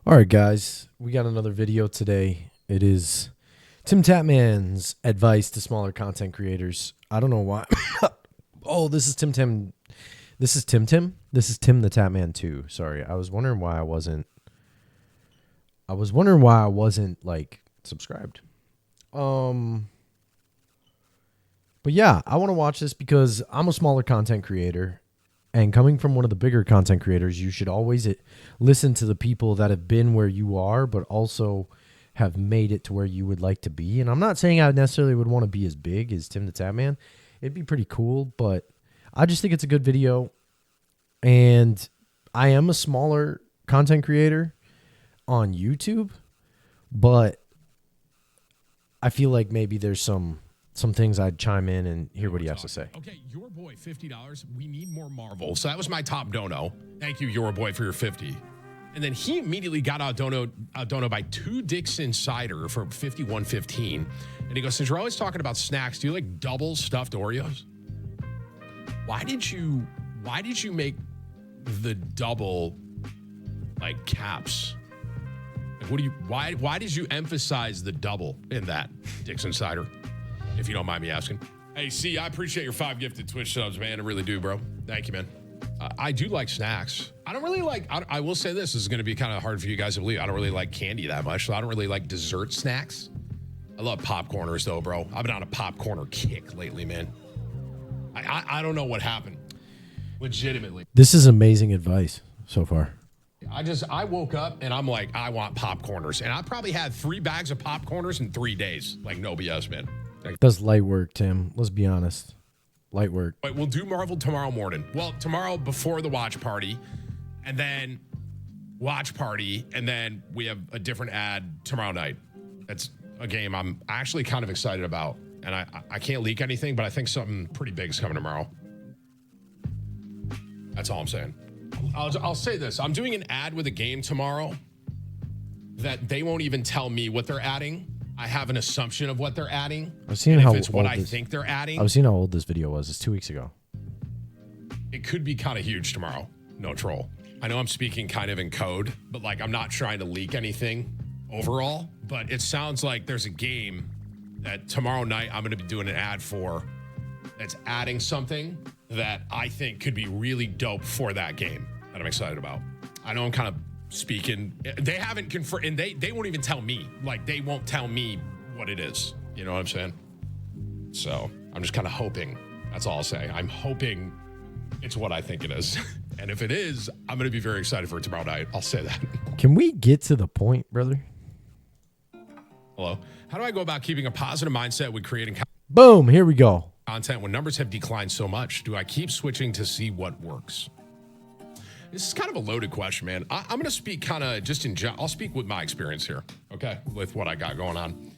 All right, guys, we got another video today. It is Tim Tatman's advice to smaller content creators. I don't know why. Oh, this is Tim Tim. This is Tim Tim. This is Tim the Tatman too. Sorry, I was wondering why I wasn't. Like subscribed. But yeah, I want to watch this because I'm a smaller content creator. And coming from one of the bigger content creators, you should always listen to the people that have been where you are, but also have made it to where you would like to be. And I'm not saying I necessarily would want to be as big as Tim the Tatman. It'd be pretty cool, but I just think it's a good video. And I am a smaller content creator on YouTube, but I feel like maybe there's some things I'd chime in and hear what he has to say. Okay, your boy, $50. We need more Marvel. So that was my top dono. Thank you, your boy, for your 50. And then he immediately got out dono by 2 Dixon Cider for $51.15. And he goes, since you're always talking about snacks, do you like double stuffed Oreos? Why did you make the double like caps? Like, why did you emphasize the double in that Dixon Cider? If you don't mind me asking. Hey, C, I appreciate your 5 gifted Twitch subs, man. I really do, bro. Thank you, man. I do like snacks. I don't really like, I will say this is going to be kind of hard for you guys to believe. I don't really like candy that much, so I don't really like dessert snacks. I love popcorners, though, bro. I've been on a popcorner kick lately, man. I don't know what happened. Legitimately. This is amazing advice so far. I woke up and I'm like, I want popcorners. And I probably had 3 bags of popcorners in 3 days. Like, no BS, man. That's light work, Tim. Let's be honest. Light work. But we'll do Marvel tomorrow morning. Well, tomorrow before the watch party, and then watch party, and then we have a different ad tomorrow night. That's a game I'm actually kind of excited about. And I can't leak anything, but I think something pretty big is coming tomorrow. That's all I'm saying. I'll say this. I'm doing an ad with a game tomorrow that they won't even tell me what they're adding. I have an assumption of what they're adding. I've seen how it's what I think they're adding. I've seen how old this video was. It's 2 weeks ago. It could be kind of huge tomorrow. No troll. I know I'm speaking kind of in code, but like I'm not trying to leak anything overall. But it sounds like there's a game that tomorrow night I'm going to be doing an ad for that's adding something that I think could be really dope for that game that I'm excited about. I know I'm kind of speaking. They haven't confirmed, and they won't even tell me. Like, they won't tell me what it is. You know what I'm saying? So I'm just kind of hoping. That's all I'll say. I'm hoping it's what I think it is. And if it is, I'm going to be very excited for it tomorrow night. I'll say that. Can we get to the point, brother? Hello. How do I go about keeping a positive mindset with creating Boom. Here we go. content when numbers have declined so much? Do I keep switching to see what works? This is kind of a loaded question, man. I'm going to speak kind of just in general. I'll speak with my experience here, okay, with what I got going on.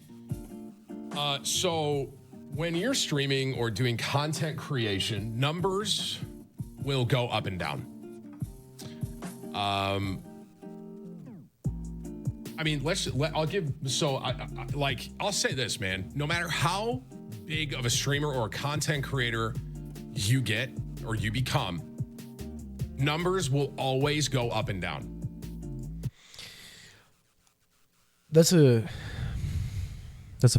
So when you're streaming or doing content creation, numbers will go up and down. I mean, I'll say this, man. No matter how big of a streamer or a content creator you get or you become, numbers will always go up and down. That's a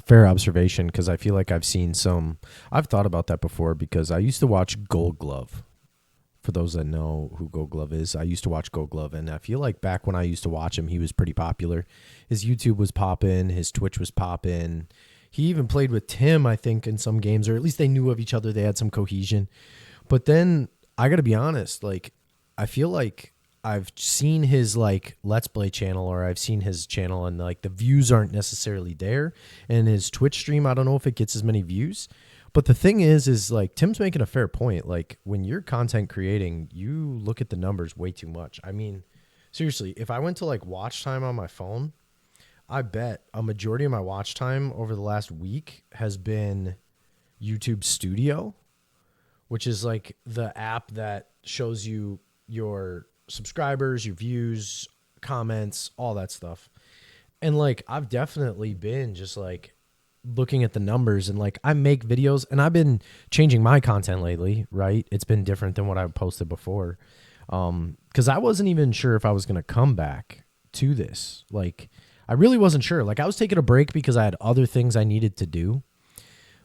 fair observation because I feel like I've thought about that before because I used to watch Gold Glove. For those that know who Gold Glove is, I used to watch Gold Glove, and I feel like back when I used to watch him, he was pretty popular. His YouTube was popping, his Twitch was popping. He even played with Tim, I think, in some games, or at least they knew of each other. They had some cohesion. But then I got to be honest, like, I feel like I've seen his like Let's Play channel or I've seen his channel and like the views aren't necessarily there. And his Twitch stream, I don't know if it gets as many views. But the thing is like Tim's making a fair point. Like when you're content creating, you look at the numbers way too much. I mean, seriously, if I went to like watch time on my phone, I bet a majority of my watch time over the last week has been YouTube Studio, which is like the app that shows you your subscribers, your views, comments, all that stuff. And like, I've definitely been just like looking at the numbers and like I make videos and I've been changing my content lately, right? It's been different than what I posted before. Cause I wasn't even sure if I was going to come back to this. Like, I really wasn't sure. Like, I was taking a break because I had other things I needed to do.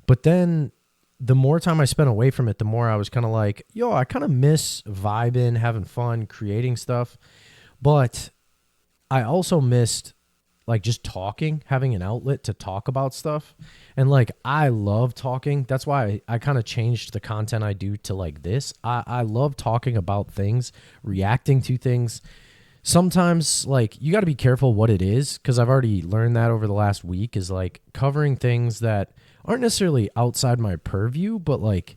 But then the more time I spent away from it, the more I was kind of like, yo, I kind of miss vibing, having fun, creating stuff. But I also missed like just talking, having an outlet to talk about stuff. And like, I love talking. That's why I kind of changed the content I do to like this. I love talking about things, reacting to things. Sometimes like you got to be careful what it is, because I've already learned that over the last week, is like covering things that aren't necessarily outside my purview, but like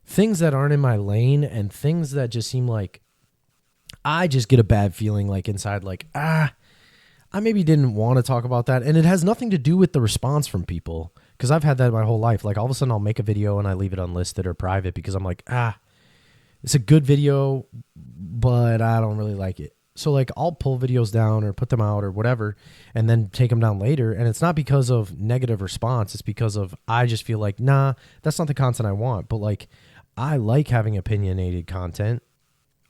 things that aren't in my lane and things that just seem like I just get a bad feeling like inside, like, I maybe didn't want to talk about that. And it has nothing to do with the response from people, because I've had that my whole life. Like all of a sudden I'll make a video and I leave it unlisted or private because I'm like, it's a good video, but I don't really like it. So like I'll pull videos down or put them out or whatever and then take them down later. And it's not because of negative response. It's because of I just feel like, nah, that's not the content I want. But like I like having opinionated content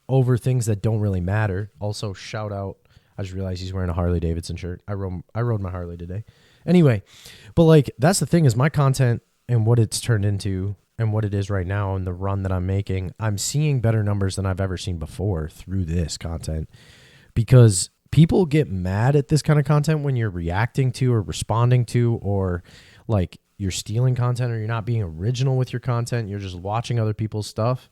over things that don't really matter. Also, shout out. I just realized he's wearing a Harley Davidson shirt. I rode my Harley today. Anyway, but like that's the thing, is my content and what it's turned into and what it is right now and the run that I'm making, I'm seeing better numbers than I've ever seen before through this content, because people get mad at this kind of content when you're reacting to or responding to, or like you're stealing content or you're not being original with your content. You're just watching other people's stuff.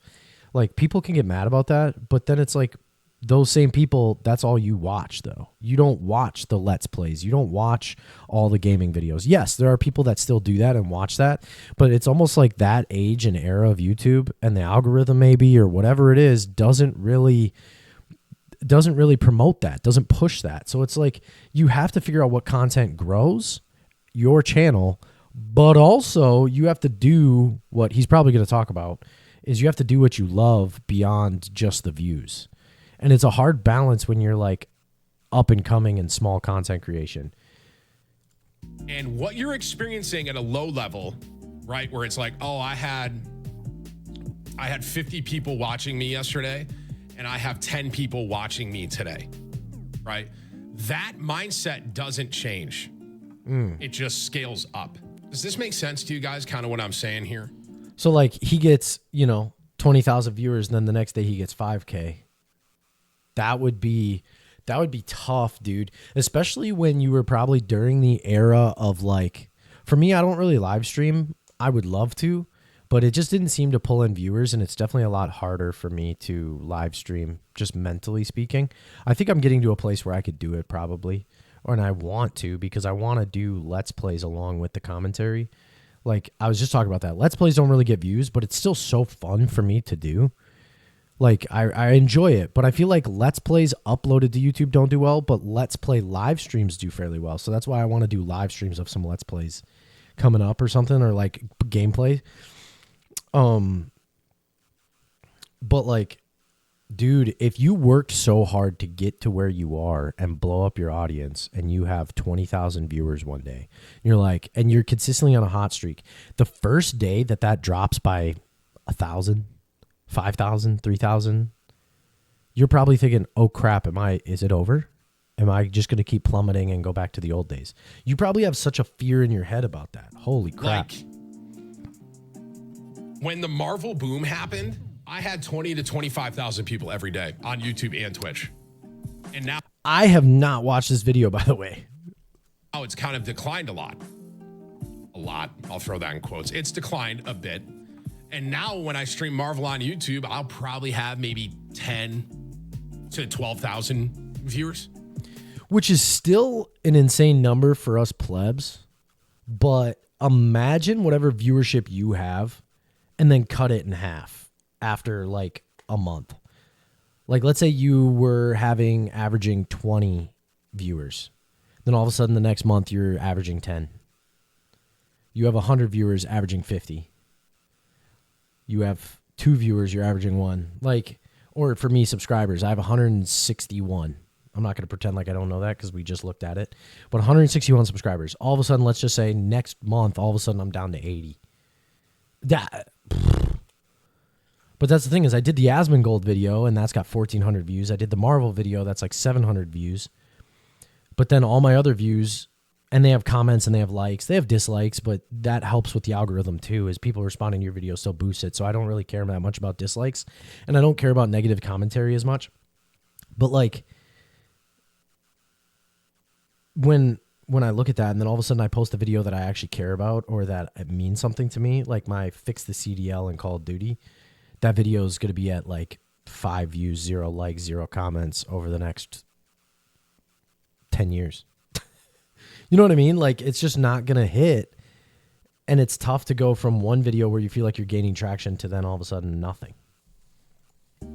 Like people can get mad about that, but then it's like those same people, that's all you watch though. You don't watch the Let's Plays. You don't watch all the gaming videos. Yes, there are people that still do that and watch that, but it's almost like that age and era of YouTube and the algorithm maybe, or whatever it is, doesn't really promote that, doesn't push that. So it's like you have to figure out what content grows your channel, but also you have to do what he's probably going to talk about, is you have to do what you love beyond just the views. And it's a hard balance when you're like up and coming in small content creation. And what you're experiencing at a low level, right, where it's like, oh, I had 50 people watching me yesterday and I have 10 people watching me today, right? That mindset doesn't change. It just scales up. Does this make sense to you guys, kind of what I'm saying here? So like he gets, 20,000 viewers and then the next day he gets 5K. That would be tough, dude. Especially when you were probably during the era of like, for me, I don't really live stream. I would love to, but it just didn't seem to pull in viewers. And it's definitely a lot harder for me to live stream, just mentally speaking. I think I'm getting to a place where I could do it probably, and I want to, because I want to do Let's Plays along with the commentary. Like I was just talking about that. Let's Plays don't really get views, but it's still so fun for me to do. Like I enjoy it, but I feel like Let's Plays uploaded to YouTube don't do well, but Let's Play live streams do fairly well. So that's why I want to do live streams of some Let's Plays coming up or something, or like gameplay. But like, dude, if you worked so hard to get to where you are and blow up your audience and you have 20,000 viewers one day, you're like, and you're consistently on a hot streak, the first day that drops by 1,000, 5,000, 3,000, you're probably thinking, oh crap, is it over? Am I just going to keep plummeting and go back to the old days? You probably have such a fear in your head about that. Holy crap. Like, when the Marvel boom happened, I had 20 to 25,000 people every day on YouTube and Twitch. And now I have not watched this video, by the way. Oh, it's kind of declined a lot. A lot. I'll throw that in quotes. It's declined a bit. And now when I stream Marvel on YouTube, I'll probably have maybe 10 to 12,000 viewers. Which is still an insane number for us plebs. But imagine whatever viewership you have and then cut it in half after like a month. Like let's say you were averaging 20 viewers. Then all of a sudden the next month you're averaging 10. You have 100 viewers averaging 50. You have 2 viewers, you're averaging 1. Like, or for me, subscribers, I have 161. I'm not going to pretend like I don't know that because we just looked at it. But 161 subscribers. All of a sudden, let's just say next month, all of a sudden I'm down to 80. But that's the thing, is I did the Asmongold video and that's got 1,400 views. I did the Marvel video, that's like 700 views. But then all my other views, and they have comments and they have likes, they have dislikes, but that helps with the algorithm too, is people responding to your video still boosts it. So I don't really care that much about dislikes, and I don't care about negative commentary as much. But like when I look at that and then all of a sudden I post a video that I actually care about or that it means something to me, like my Fix the CDL in Call of Duty, that video is going to be at like 5 views, 0 likes, 0 comments over the next 10 years. You know what I mean? Like, it's just not going to hit. And it's tough to go from one video where you feel like you're gaining traction to then all of a sudden nothing.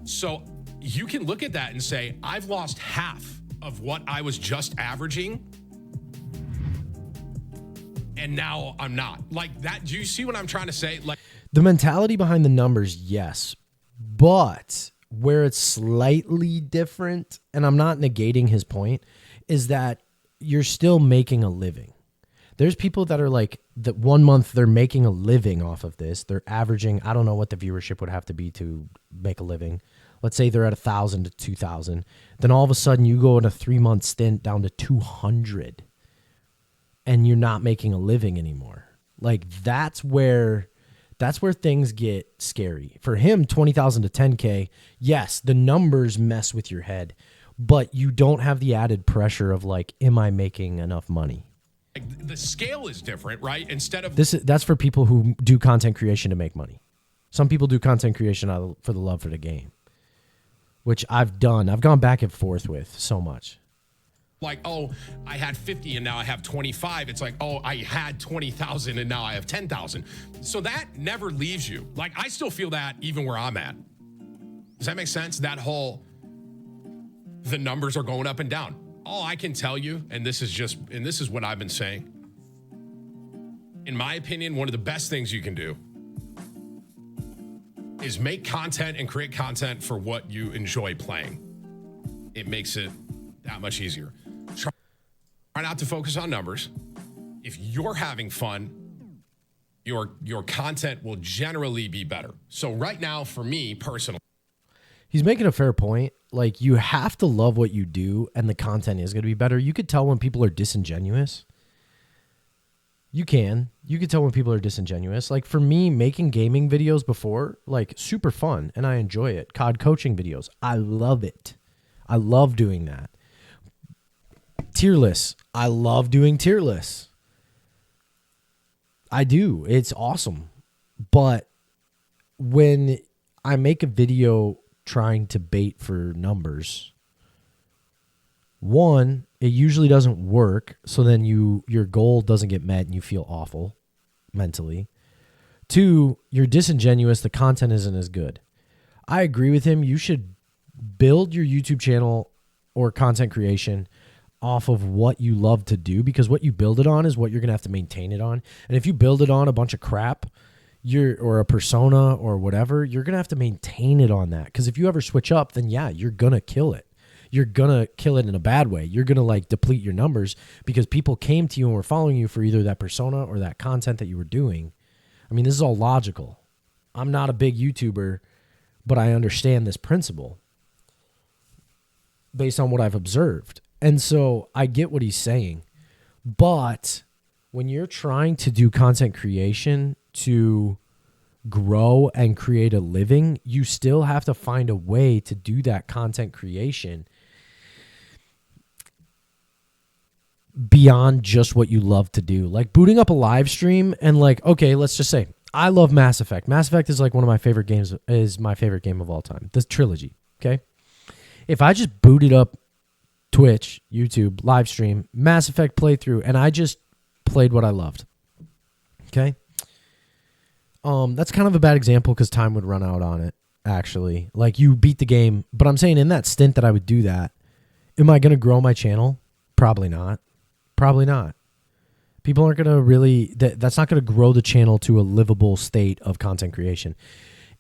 So you can look at that and say, I've lost half of what I was just averaging. And now I'm not. Like that. Do you see what I'm trying to say? Like the mentality behind the numbers, yes. But where it's slightly different, and I'm not negating his point, is that you're still making a living. There's people that are like that 1 month they're making a living off of this. They're averaging, I don't know what the viewership would have to be to make a living. Let's say they're at 1,000 to 2,000. Then all of a sudden you go in a 3-month stint down to 200 and you're not making a living anymore. Like that's where things get scary. For him, 20,000 to 10K, yes, the numbers mess with your head, but you don't have the added pressure of like, am I making enough money? the scale is different, right? Instead of That's for people who do content creation to make money. Some people do content creation for the love for the game, which I've done. I've gone back and forth with so much. like, oh, I had 50 and now I have 25. It's like, oh, I had 20,000 and now I have 10,000. So that never leaves you. Like, I still feel that even where I'm at. Does that make sense? That whole, the numbers are going up and down. All I can tell you, and this is what I've been saying, in my opinion, one of the best things you can do is make content and create content for what you enjoy playing. It makes it that much easier. Try not to focus on numbers. If you're having fun, your content will generally be better. So right now, for me personally, he's making a fair point. Like, you have to love what you do, and the content is going to be better. You could tell when people are disingenuous. You could tell when people are disingenuous. Like, for me, making gaming videos before, like, super fun, and I enjoy it. COD coaching videos, I love it. I love doing that. Tier lists, I love doing tier lists. I do. It's awesome. But when I make a video trying to bait for numbers, one, it usually doesn't work, so then your goal doesn't get met and you feel awful mentally. Two, you're disingenuous, the content isn't as good. I agree with him. You should build your YouTube channel or content creation off of what you love to do, because what you build it on is what you're going to have to maintain it on. And if you build it on a bunch of crap, or a persona or whatever, you're going to have to maintain it on that. Because if you ever switch up, then yeah, you're going to kill it. You're going to kill it in a bad way. You're going to like deplete your numbers because people came to you and were following you for either that persona or that content that you were doing. I mean, this is all logical. I'm not a big YouTuber, but I understand this principle based on what I've observed. And so I get what he's saying. But when you're trying to do content creation to grow and create a living, you still have to find a way to do that content creation beyond just what you love to do. Like booting up a live stream and like, okay, let's just say I love Mass Effect. Mass Effect is like one of my favorite games, is my favorite game of all time. This trilogy, okay? If I just booted up Twitch, YouTube, live stream, Mass Effect playthrough, and I just played what I loved, okay? That's kind of a bad example because time would run out on it, actually. Like, you beat the game, but I'm saying in that stint that I would do that, am I going to grow my channel? Probably not. Probably not. People aren't going to really, that's not going to grow the channel to a livable state of content creation.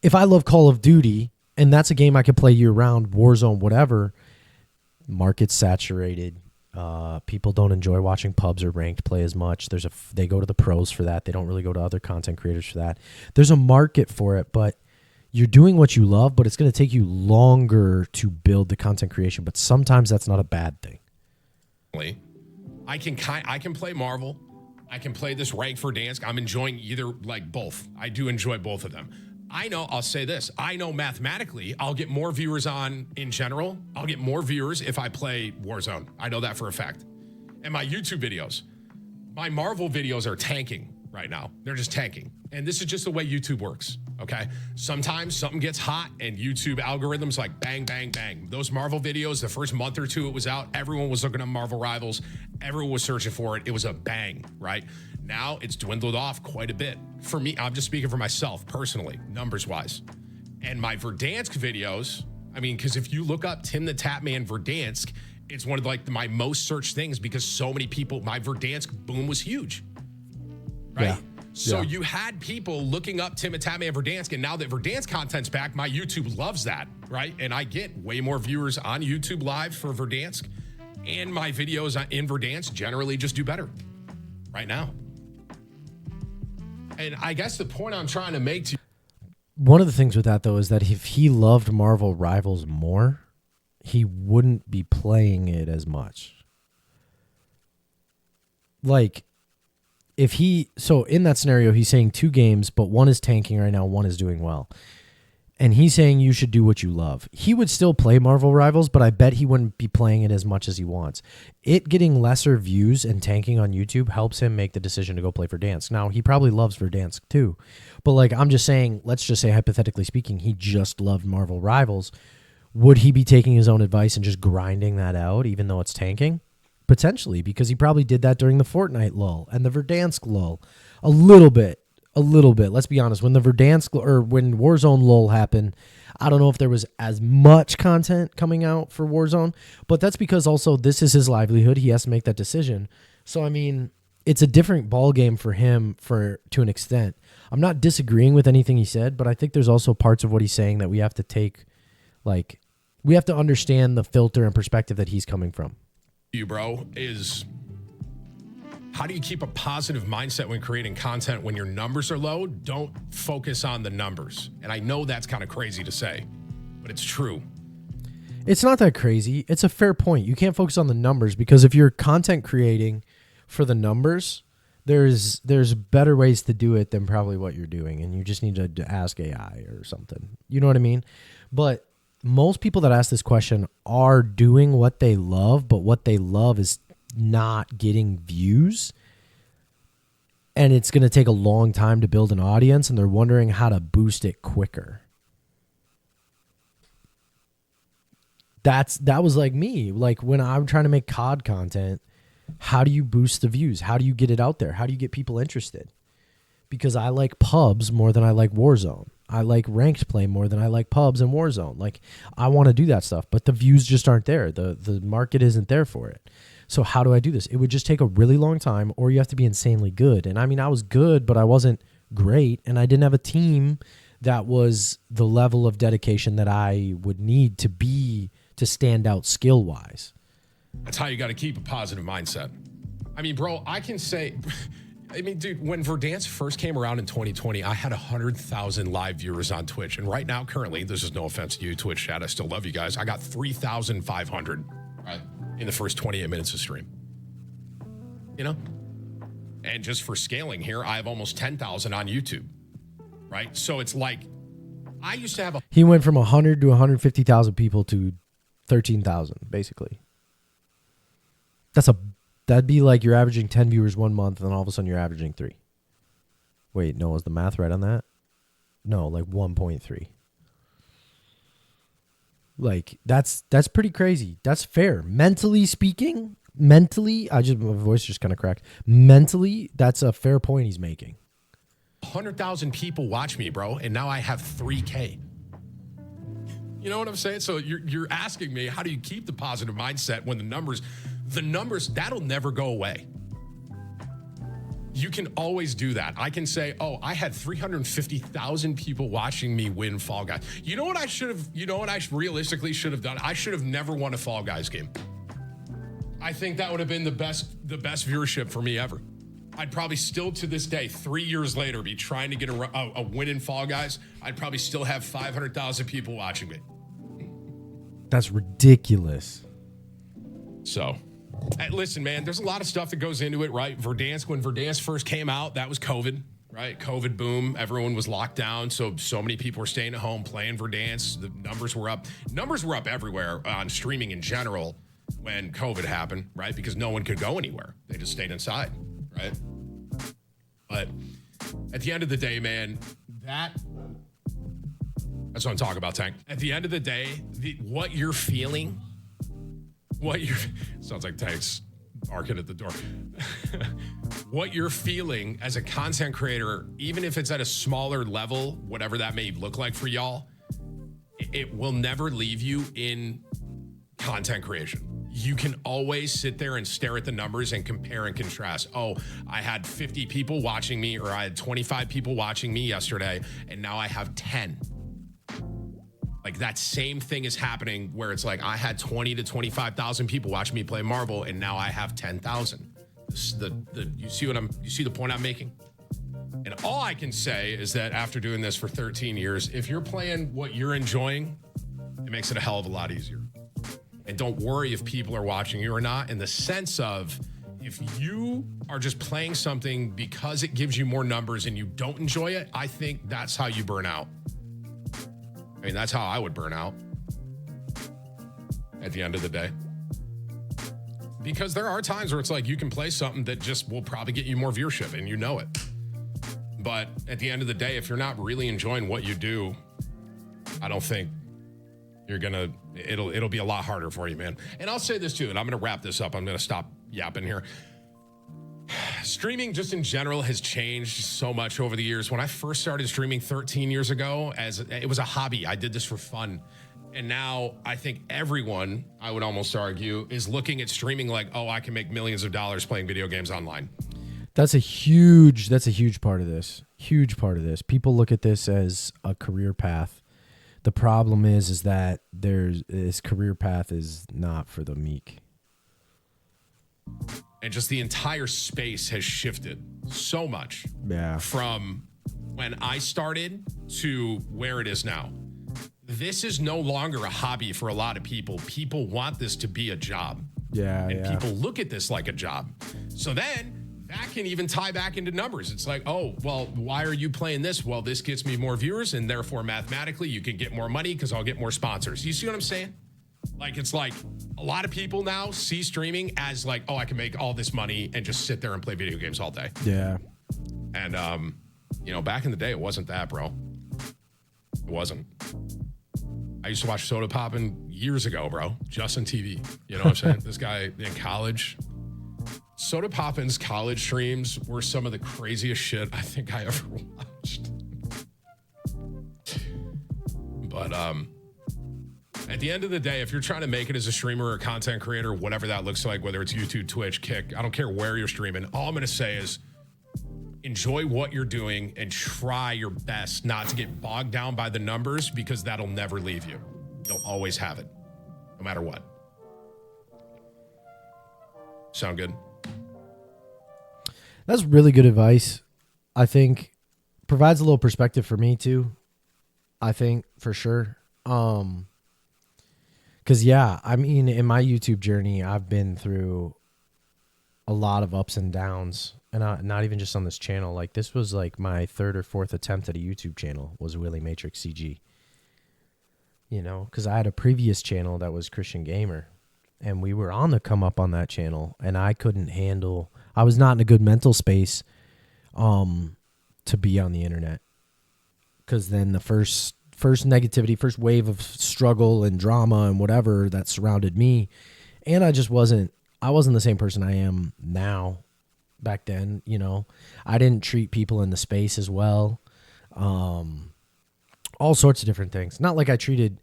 If I love Call of Duty, and that's a game I could play year-round, Warzone, whatever, market's saturated. People don't enjoy watching pubs or ranked play as much. They go to the pros for that. They don't really go to other content creators for that. There's a market for it, but you're doing what you love, but it's going to take you longer to build the content creation. But sometimes that's not a bad thing. I can play Marvel. I can play this rank for Verdansk. I'm enjoying either, like both. I do enjoy both of them. I know, I'll say this. I know mathematically I'll get more viewers on in general. I'll get more viewers if I play Warzone. I know that for a fact. And my YouTube videos, my Marvel videos are tanking right now. They're just tanking. And this is just the way YouTube works, okay? Sometimes something gets hot and YouTube algorithms like bang, bang, bang. Those Marvel videos, the first month or two it was out, everyone was looking at Marvel Rivals. Everyone was searching for it. It was a bang, right? Now it's dwindled off quite a bit. For me, I'm just speaking for myself personally, numbers-wise. And my Verdansk videos, I mean, because if you look up Tim the Tatman Verdansk, it's one of like my most searched things because so many people, my Verdansk boom was huge, right? Yeah. So you had people looking up Tim the Tatman Verdansk, and now that Verdansk content's back, my YouTube loves that, right? And I get way more viewers on YouTube Live for Verdansk, and my videos in Verdansk generally just do better right now. And I guess the point I'm trying to make to One of the things with that, though, is that if he loved Marvel Rivals more, he wouldn't be playing it as much. Like, so in that scenario, he's saying 2 games, but one is tanking right now, one is doing well. And he's saying you should do what you love. He would still play Marvel Rivals, but I bet he wouldn't be playing it as much as he wants. It getting lesser views and tanking on YouTube helps him make the decision to go play Verdansk. Now, he probably loves Verdansk too. But like, I'm just saying, let's just say hypothetically speaking, he just loved Marvel Rivals. Would he be taking his own advice and just grinding that out even though it's tanking? Potentially, because he probably did that during the Fortnite lull and the Verdansk lull. A little bit. Let's be honest. When the Verdansk or when Warzone lull happened, I don't know if there was as much content coming out for Warzone, but that's because also this is his livelihood. He has to make that decision. So, I mean, it's a different ball game for him to an extent. I'm not disagreeing with anything he said, but I think there's also parts of what he's saying that we have to take, like, we have to understand the filter and perspective that he's coming from. you, bro, is how do you keep a positive mindset when creating content when your numbers are low? Don't focus on the numbers. And I know that's kind of crazy to say, but it's true. It's not that crazy. It's a fair point. You can't focus on the numbers because if you're content creating for the numbers, there's better ways to do it than probably what you're doing. And you just need to ask AI or something. You know what I mean? But most people that ask this question are doing what they love, but what they love is not getting views. And it's going to take a long time to build an audience, and they're wondering how to boost it quicker. That was like me. Like when I'm trying to make COD content, how do you boost the views? How do you get it out there? How do you get people interested? Because I like pubs more than I like Warzone. I like ranked play more than I like pubs and Warzone. Like I want to do that stuff, but the views just aren't there. The market isn't there for it. So how do I do this? It would just take a really long time, or you have to be insanely good. And I mean, I was good, but I wasn't great, and I didn't have a team that was the level of dedication that I would need to stand out skill-wise. That's how you got to keep a positive mindset. I mean, bro, I can say, I mean, dude, when Verdansk first came around in 2020, I had 100,000 live viewers on Twitch. And right now, currently, this is no offense to you, Twitch chat, I still love you guys. I got 3,500 right, in the first 28 minutes of stream. You know? And just for scaling here, I have almost 10,000 on YouTube. Right? So it's like, I used to have He went from 100 to 150,000 people to 13,000, basically. That'd be like you're averaging 10 viewers 1 month, and then all of a sudden you're averaging 3. Wait, no, is the math right on that? No, like 1.3. Like that's pretty crazy. That's fair. Mentally speaking, my voice just kind of cracked. Mentally, that's a fair point he's making. 100,000 people watch me, bro, and now I have 3K. You know what I'm saying? So you're asking me, how do you keep the positive mindset when the numbers, that'll never go away. You can always do that. I can say, oh, I had 350,000 people watching me win Fall Guys. You know what I realistically should have done? I should have never won a Fall Guys game. I think that would have been the best viewership for me ever. I'd probably still to this day, 3 years later, be trying to get a win in Fall Guys. I'd probably still have 500,000 people watching me. That's ridiculous. So, Listen, man, there's a lot of stuff that goes into it, right? Verdansk, when Verdansk first came out, that was COVID, right? COVID boom. Everyone was locked down. So many people were staying at home playing Verdansk. The numbers were up. Numbers were up everywhere on streaming in general when COVID happened, right? Because no one could go anywhere. They just stayed inside, right? But at the end of the day, man, that's what I'm talking about, Tank. At the end of the day, what you're feeling, sounds like Tank's barking at the door. What you're feeling as a content creator, even if it's at a smaller level, whatever that may look like for y'all, it will never leave you in content creation. You can always sit there and stare at the numbers and compare and contrast. Oh, I had 50 people watching me, or I had 25 people watching me yesterday, and now I have 10. Like, that same thing is happening where it's like I had 20 to 25,000 people watching me play Marvel, and now I have 10,000. You see the point I'm making? And all I can say is that after doing this for 13 years, if you're playing what you're enjoying, it makes it a hell of a lot easier. And don't worry if people are watching you or not, in the sense of, if you are just playing something because it gives you more numbers and you don't enjoy it, I think that's how you burn out. I mean, that's how I would burn out at the end of the day. Because there are times where it's like you can play something that just will probably get you more viewership and you know it. But at the end of the day, if you're not really enjoying what you do, I don't think it'll be a lot harder for you, man. And I'll say this too, and I'm going to wrap this up. I'm going to stop yapping here. Streaming just in general has changed so much over the years. When I first started streaming 13 years ago, it was a hobby. I did this for fun. And now I think everyone, I would almost argue, is looking at streaming like, oh, I can make millions of dollars playing video games online. That's a huge part of this. Huge part of this. People look at this as a career path. The problem is that this career path is not for the meek. And just the entire space has shifted so much. Yeah. From when I started to where it is now. This is no longer a hobby for a lot of people. People want this to be a job. Yeah. And people look at this like a job. So then that can even tie back into numbers. It's like, oh, well, why are you playing this? Well, this gets me more viewers, and therefore mathematically you can get more money because I'll get more sponsors. You see what I'm saying? Like, it's like a lot of people now see streaming as like, oh, I can make all this money and just sit there and play video games all day. Yeah. And, back in the day, it wasn't that, bro. It wasn't. I used to watch Soda Poppin' years ago, bro, just on TV. You know what I'm saying? This guy in college, Soda Poppin's college streams were some of the craziest shit I think I ever watched. But at the end of the day, if you're trying to make it as a streamer or a content creator, whatever that looks like, whether it's YouTube, Twitch, Kick, I don't care where you're streaming, all I'm going to say is enjoy what you're doing and try your best not to get bogged down by the numbers, because that'll never leave you. You'll always have it, no matter what. Sound good? That's really good advice. I think provides a little perspective for me too. I think for sure. Cause I mean, in my YouTube journey, I've been through a lot of ups and downs, and not even just on this channel. Like, this was like my third or fourth attempt at a YouTube channel was Willie Matrix CG. You know, cause I had a previous channel that was Christian Gamer, and we were on the come up on that channel, and I was not in a good mental space, to be on the internet. Cause then the first negativity, first wave of struggle and drama and whatever that surrounded me. And I wasn't the same person I am now. Back then, I didn't treat people in the space as well. All sorts of different things. Not like I treated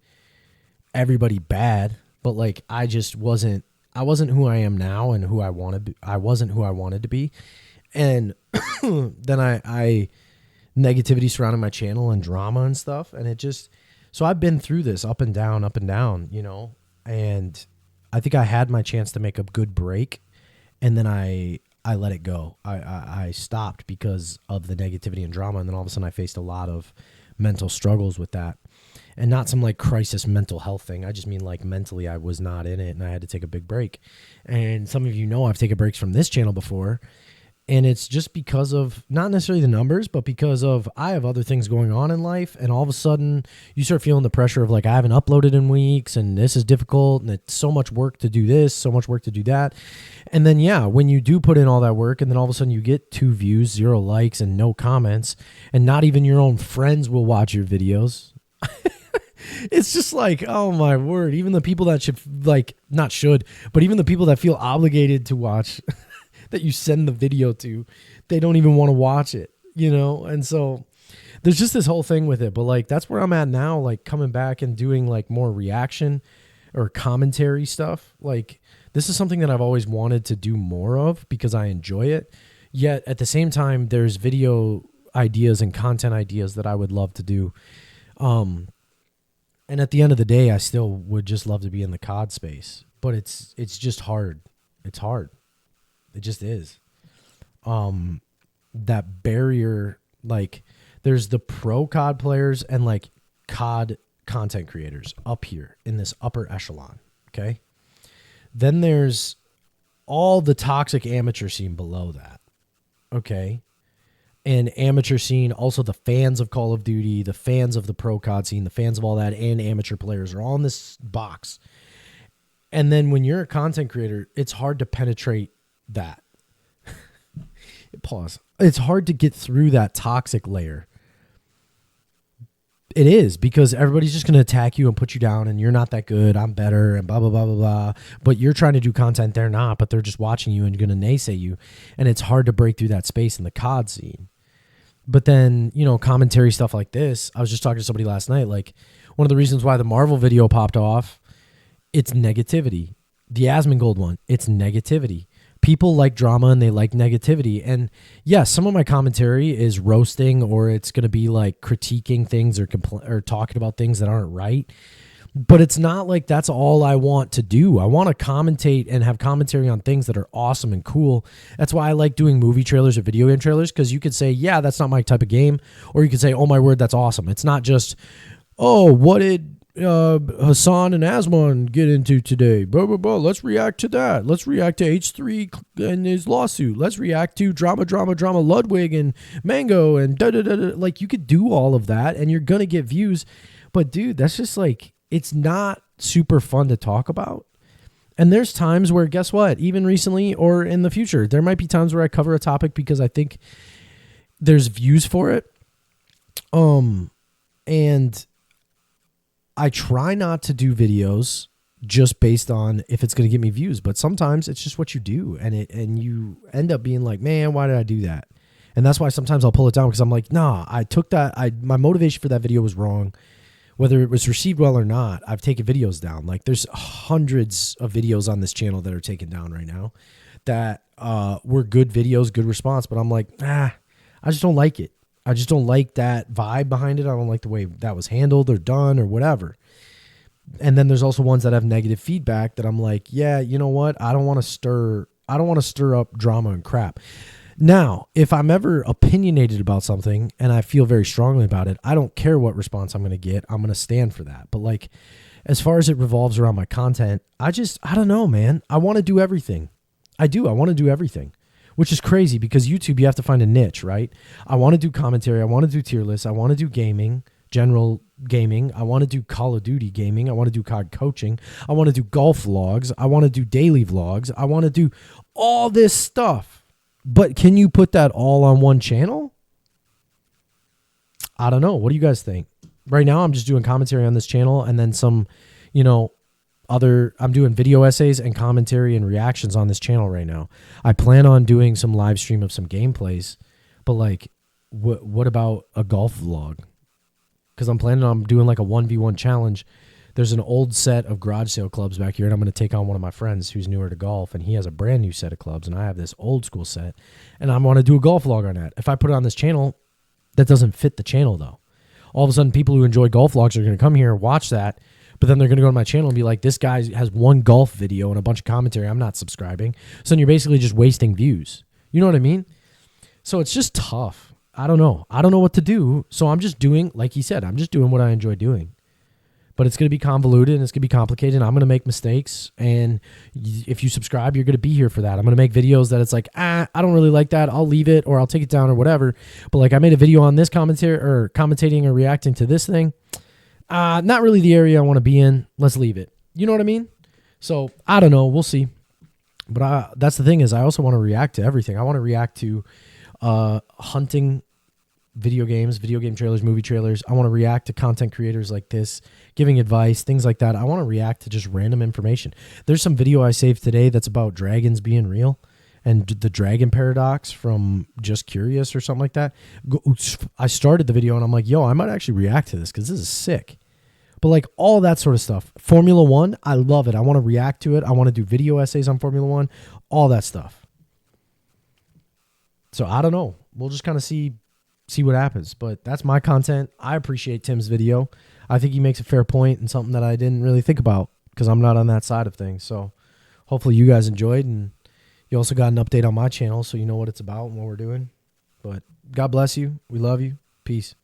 everybody bad, but like I wasn't who I am now and who I wanted. I wasn't who I wanted to be. And then I negativity surrounding my channel and drama and stuff. And so I've been through this up and down, and I think I had my chance to make a good break, and then I let it go. I stopped because of the negativity and drama. And then all of a sudden I faced a lot of mental struggles with that. and not some like crisis mental health thing. I just mean like mentally I was not in it and I had to take a big break. And some of you know I've taken breaks from this channel before. And it's just because of not necessarily the numbers, but because of I have other things going on in life. And all of a sudden you start feeling the pressure of like, I haven't uploaded in weeks and this is difficult and it's so much work to do this, so much work to do that. And then, yeah, when you do put in all that work and then all of a sudden you get 2 views, 0 likes and no comments, and not even your own friends will watch your videos. It's just like, oh my word. Even the people that should like, not should, but even the people that feel obligated to watch that you send the video to, they don't even want to watch it, you know? And so there's just this whole thing with it. But like, that's where I'm at now, like coming back and doing like more reaction or commentary stuff. Like this is something that I've always wanted to do more of because I enjoy it. Yet at the same time, there's video ideas and content ideas that I would love to do. And at the end of the day, I still would just love to be in the COD space, but it's just hard. It's hard. It just is. That barrier, like there's the pro COD players and like COD content creators up here in this upper echelon. Okay. Then there's all the toxic amateur scene below that. Okay. And amateur scene, also the fans of Call of Duty, the fans of the pro COD scene, the fans of all that, and amateur players are all in this box. And then when you're a content creator, it's hard to penetrate that. Pause. It's hard to get through that toxic layer. It is, because everybody's just going to attack you and put you down and you're not that good. I'm better and blah, blah, blah, blah, blah. But you're trying to do content. They're not, but they're just watching you and going to naysay you. And it's hard to break through that space in the COD scene. But then, you know, commentary stuff like this, I was just talking to somebody last night, like one of the reasons why the Marvel video popped off, it's negativity. The Asmongold one, it's negativity. People like drama and they like negativity. And yes, some of my commentary is roasting, or it's going to be like critiquing things or talking about things that aren't right. But it's not like that's all I want to do. I want to commentate and have commentary on things that are awesome and cool. That's why I like doing movie trailers or video game trailers, because you could say, yeah, that's not my type of game. Or you could say, oh my word, that's awesome. It's not just, oh, what did Hassan and Asmon get into today? Blah, blah, blah. Let's react to that. Let's react to H3 and his lawsuit. Let's react to drama, Ludwig and Mango and da-da-da-da. Like, you could do all of that and you're going to get views. But, dude, that's just like, it's not super fun to talk about. And there's times where, guess what? Even recently or in the future, there might be times where I cover a topic because I think there's views for it. And I try not to do videos just based on if it's going to get me views, but sometimes it's just what you do, and you end up being like, man, why did I do that? And that's why sometimes I'll pull it down, because I'm like, nah, I took that. My motivation for that video was wrong. Whether it was received well or not, I've taken videos down. Like, there's hundreds of videos on this channel that are taken down right now that were good videos, good response, but I'm like, I just don't like it. I just don't like that vibe behind it. I don't like the way that was handled or done or whatever. And then there's also ones that have negative feedback that I'm like, yeah, you know what? I don't want to stir up drama and crap. Now, if I'm ever opinionated about something and I feel very strongly about it, I don't care what response I'm going to get. I'm going to stand for that. But like, as far as it revolves around my content, I don't know, man. I want to do everything. I want to do everything. Which is crazy, because YouTube, you have to find a niche, right? I want to do commentary. I want to do tier lists. I want to do gaming, general gaming. I want to do Call of Duty gaming. I want to do COD coaching. I want to do golf vlogs. I want to do daily vlogs. I want to do all this stuff. But can you put that all on one channel? I don't know. What do you guys think? Right now, I'm just doing commentary on this channel, and then some, you know, I'm doing video essays and commentary and reactions on this channel right now. I plan on doing some live stream of some gameplays, but like, what about a golf vlog? Because I'm planning on doing like a 1v1 challenge. There's an old set of garage sale clubs back here, and I'm going to take on one of my friends who's newer to golf, and he has a brand new set of clubs, and I have this old school set, and I want to do a golf vlog on that. If I put it on this channel, that doesn't fit the channel though. All of a sudden, people who enjoy golf vlogs are going to come here and watch that. But then they're going to go to my channel and be like, this guy has one golf video and a bunch of commentary. I'm not subscribing. So then you're basically just wasting views. You know what I mean? So it's just tough. I don't know. I don't know what to do. So I'm just doing, like he said, I'm just doing what I enjoy doing. but it's going to be convoluted and it's going to be complicated. And I'm going to make mistakes. And if you subscribe, you're going to be here for that. I'm going to make videos that it's like, I don't really like that. I'll leave it or I'll take it down or whatever. But like I made a video on this commentary or commentating or reacting to this thing. Not really the area I want to be in. Let's leave it. You know what I mean? So I don't know. We'll see. But that's the thing is I also want to react to everything. I want to react to hunting video games, video game trailers, movie trailers. I want to react to content creators like this, giving advice, things like that. I want to react to just random information. There's some video I saved today that's about dragons being real and the dragon paradox from Just Curious or something like that. I started the video and I'm like, yo, I might actually react to this because this is sick. But like all that sort of stuff. Formula One, I love it. I want to react to it. I want to do video essays on Formula One, all that stuff. So I don't know. We'll just kind of see what happens. But that's my content. I appreciate Tim's video. I think he makes a fair point and something that I didn't really think about because I'm not on that side of things. So hopefully you guys enjoyed, and you also got an update on my channel so you know what it's about and what we're doing. But God bless you. We love you. Peace.